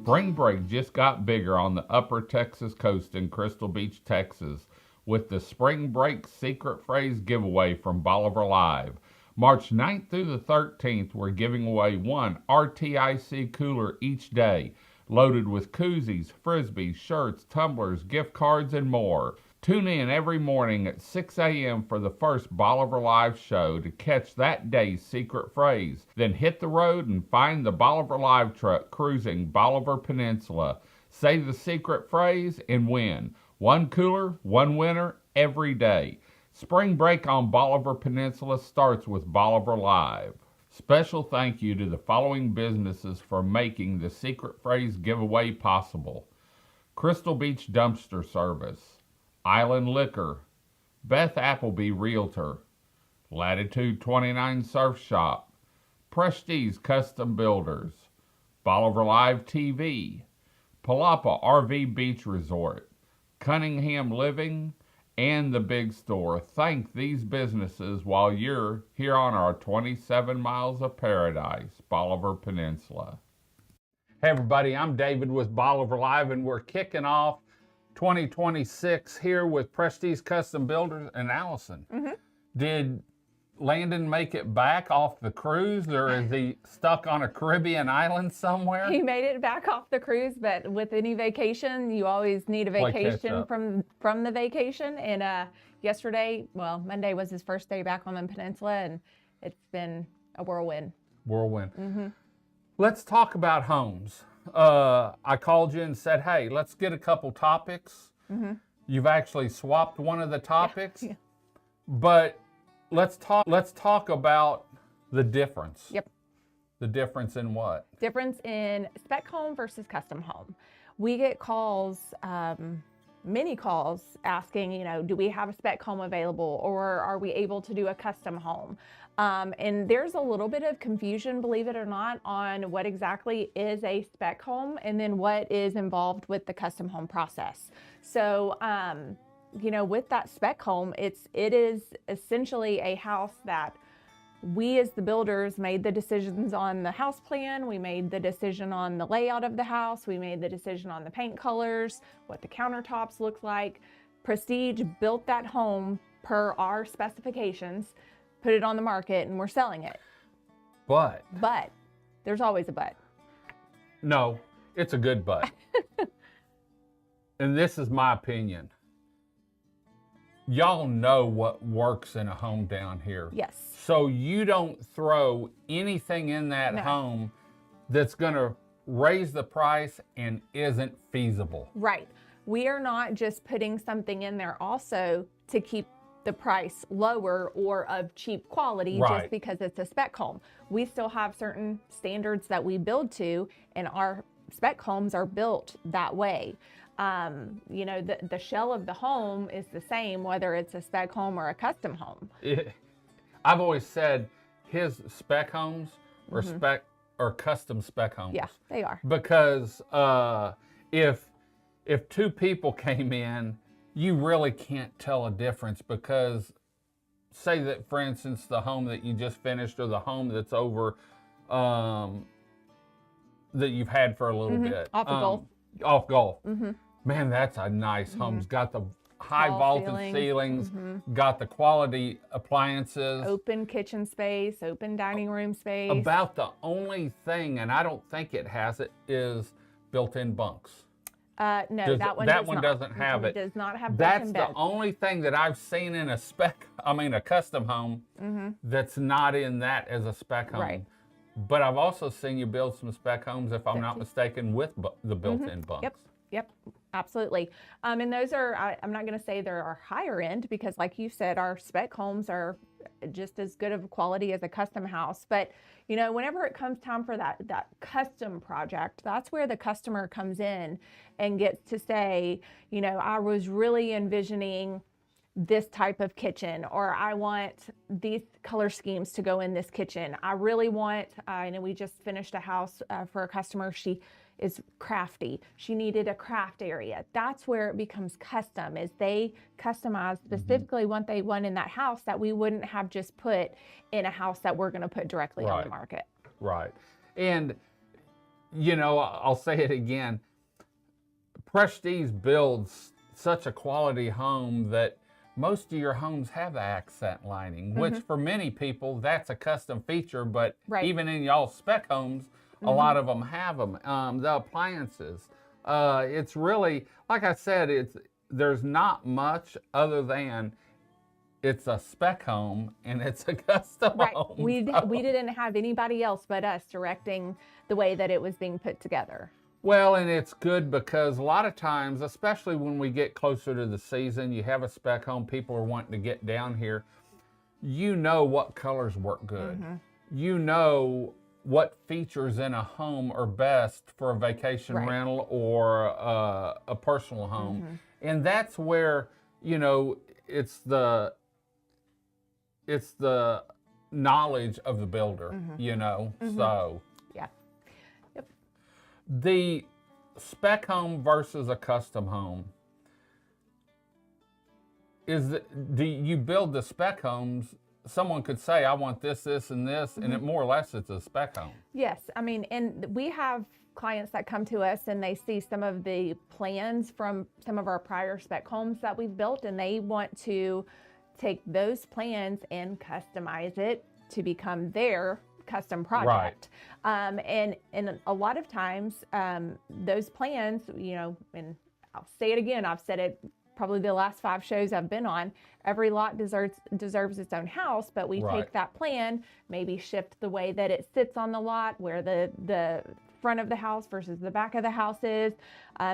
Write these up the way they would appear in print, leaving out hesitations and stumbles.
Spring break just got bigger on the upper Texas coast in Crystal Beach, Texas, with the Spring Break Secret Phrase giveaway from Bolivar Live. March 9th through the 13th, we're giving away one RTIC cooler each day, loaded with koozies, frisbees, shirts, tumblers, gift cards, and more. Tune in every morning at 6 a.m. for the first Bolivar Live show to catch that day's secret phrase. Then hit the road and find the Bolivar Live truck cruising Bolivar Peninsula. Say the secret phrase and win. One cooler, one winner every day. Spring break on Bolivar Peninsula starts with Bolivar Live. Special thank you to the following businesses for making the secret phrase giveaway possible: Crystal Beach Dumpster Service, Island Liquor, Beth Appleby Realtor, Latitude 29 Surf Shop, Prestige Custom Builders, Bolivar Live TV, Palapa RV Beach Resort, Cunningham Living, and the Big Store. Thank these businesses while you're here on our 27 miles of paradise, Bolivar Peninsula. Hey everybody, I'm David with Bolivar Live, and we're kicking off 2026 here with Prestige Custom Builders and Allison. Did Landon make it back off the cruise, or is he stuck on a Caribbean island somewhere? He made it back off the cruise, but with any vacation, you always need a vacation from the vacation. And Monday was his first day back on the peninsula, and it's been a whirlwind. Let's talk about homes. I called you and said, hey, let's get a couple topics. You've actually swapped one of the topics, but let's talk about the difference. The difference in what? Difference in spec home versus custom home. We get calls, many calls asking, do we have a spec home available, or are we able to do a custom home? And there's a little bit of confusion, believe it or not, on what exactly is a spec home and then what is involved with the custom home process. So, with that spec home, it is essentially a house that we as the builders made the decisions on the house plan. We made the decision on the layout of the house. We made the decision on the paint colors, what the countertops look like. Prestige built that home per our specifications, put it on the market, and we're selling it. But there's always a but. No, it's a good but. And this is my opinion. Y'all know what works in a home down here. Yes. So you don't throw anything in that home that's going to raise the price and isn't feasible. Right. We are not just putting something in there also to keep the price lower or of cheap quality just because it's a spec home. We still have certain standards that we build to, and our spec homes are built that way. The shell of the home is the same whether it's a spec home or a custom home. I've always said his spec homes are spec or custom spec homes. Yeah, they are. Because if two people came in, you really can't tell a difference, because say that, for instance, the home that you just finished or the home that's over that you've had for a little bit. Off Gulf. Man, that's a nice home. It's got the high vaulted ceilings, got the quality appliances. Open kitchen space, open dining room space. About the only thing, and I don't think it has it, is built-in bunks. No, that one doesn't have it. It does not have That's built-in beds. the only thing that I've seen in a custom home that's not in that as a spec home. Right. But I've also seen you build some spec homes, if I'm not mistaken, with the built-in bunks. Yep, absolutely. And those are, I'm not going to say they're our higher end, because like you said, our spec homes are just as good of quality as a custom house. But, whenever it comes time for that custom project, that's where the customer comes in and gets to say, I was really envisioning this type of kitchen, or I want these color schemes to go in this kitchen. I really want, we just finished a house for a customer. She is crafty. She needed a craft area. That's where it becomes custom, is they customize specifically what they want in that house that we wouldn't have just put in a house that we're going to put directly on the market. Right. And you know, I'll say it again. Prestige builds such a quality home that most of your homes have the accent lining, which for many people, that's a custom feature, but Right. even in y'all spec homes, a lot of them have them. The appliances, it's really, like I said, there's not much other than it's a spec home and it's a custom Right. home. We didn't have anybody else but us directing the way that it was being put together. Well, and it's good because a lot of times, especially when we get closer to the season, you have a spec home, people are wanting to get down here. You know what colors work good. You know what features in a home are best for a vacation rental or a personal home. And that's where, you know, it's the knowledge of the builder, you know, so. Yeah. Yep. The spec home versus a custom home, do you build the spec homes? Someone could say, I want this, this, and this, and it more or less it's a spec home. Yes, I mean, and we have clients that come to us and they see some of the plans from some of our prior spec homes that we've built, and they want to take those plans and customize it to become their custom project. And a lot of times, those plans, you know, and I'll say it again, I've said it probably the last 5 shows I've been on, every lot deserves its own house, but we take that plan, maybe shift the way that it sits on the lot, where the front of the house versus the back of the house is.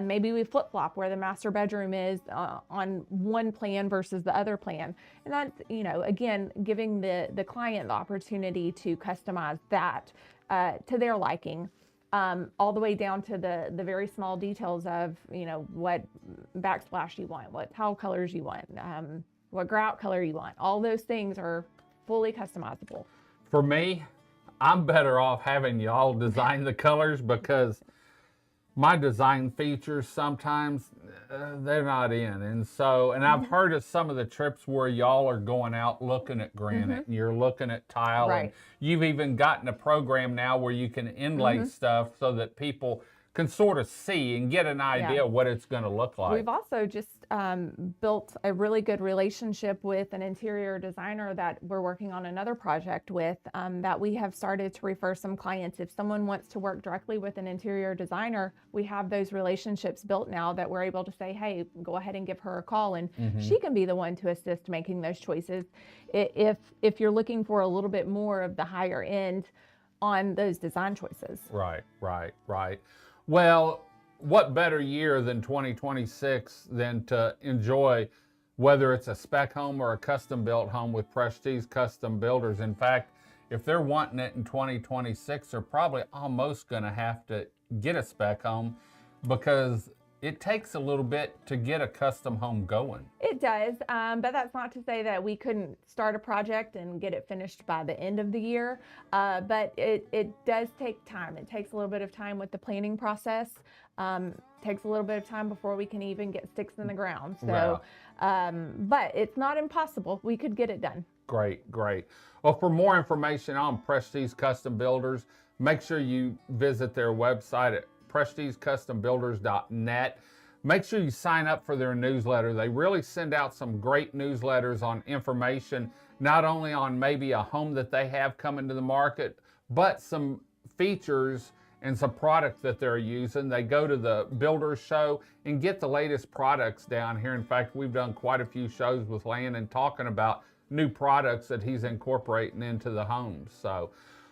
Maybe we flip-flop where the master bedroom is on one plan versus the other plan. And that's, you know, again, giving the client the opportunity to customize that to their liking. All the way down to the very small details of, you know, what backsplash you want, what tile colors you want, what grout color you want. All those things are fully customizable. For me, I'm better off having y'all design the colors because my design features sometimes they're not in. And so, and I've heard of some of the trips where y'all are going out looking at granite and you're looking at tile, and you've even gotten a program now where you can inlay stuff so that people can sort of see and get an idea of what it's going to look like. We've also just built a really good relationship with an interior designer that we're working on another project with, that we have started to refer some clients. If someone wants to work directly with an interior designer, we have those relationships built now that we're able to say, hey, go ahead and give her a call, and she can be the one to assist making those choices if you're looking for a little bit more of the higher end on those design choices. Right. Well, what better year than 2026 than to enjoy, whether it's a spec home or a custom built home with Prestige Custom Builders. In fact, if they're wanting it in 2026, they're probably almost going to have to get a spec home because it takes a little bit to get a custom home going. It does, but that's not to say that we couldn't start a project and get it finished by the end of the year. But it does take time. It takes a little bit of time with the planning process. Takes a little bit of time before we can even get sticks in the ground. So, but it's not impossible. We could get it done. Great. Well, for more information on Prestige Custom Builders, make sure you visit their website at prestigecustombuilders.net. Make sure you sign up for their newsletter. They really send out some great newsletters on information, not only on maybe a home that they have coming to the market, but some features and some products that they're using. They go to the Builders Show and get the latest products down here. In fact, we've done quite a few shows with Landon talking about new products that he's incorporating into the homes. So,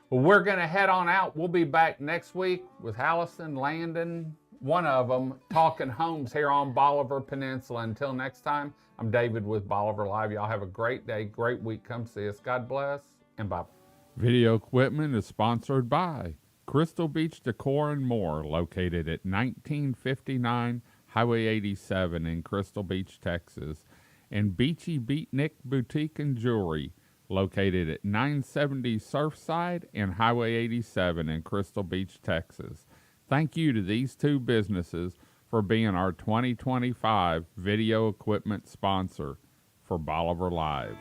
well, we're going to head on out. We'll be back next week with Allison, Landon, one of them, talking homes here on Bolivar Peninsula. Until next time, I'm David with Bolivar Live. Y'all have a great day, great week. Come see us. God bless, and bye. Video equipment is sponsored by Crystal Beach Decor and More, located at 1959 Highway 87 in Crystal Beach, Texas, and Beachy Beatnik Boutique and Jewelry, located at 970 Surfside and Highway 87 in Crystal Beach, Texas. Thank you to these two businesses for being our 2025 video equipment sponsor for Bolivar Live.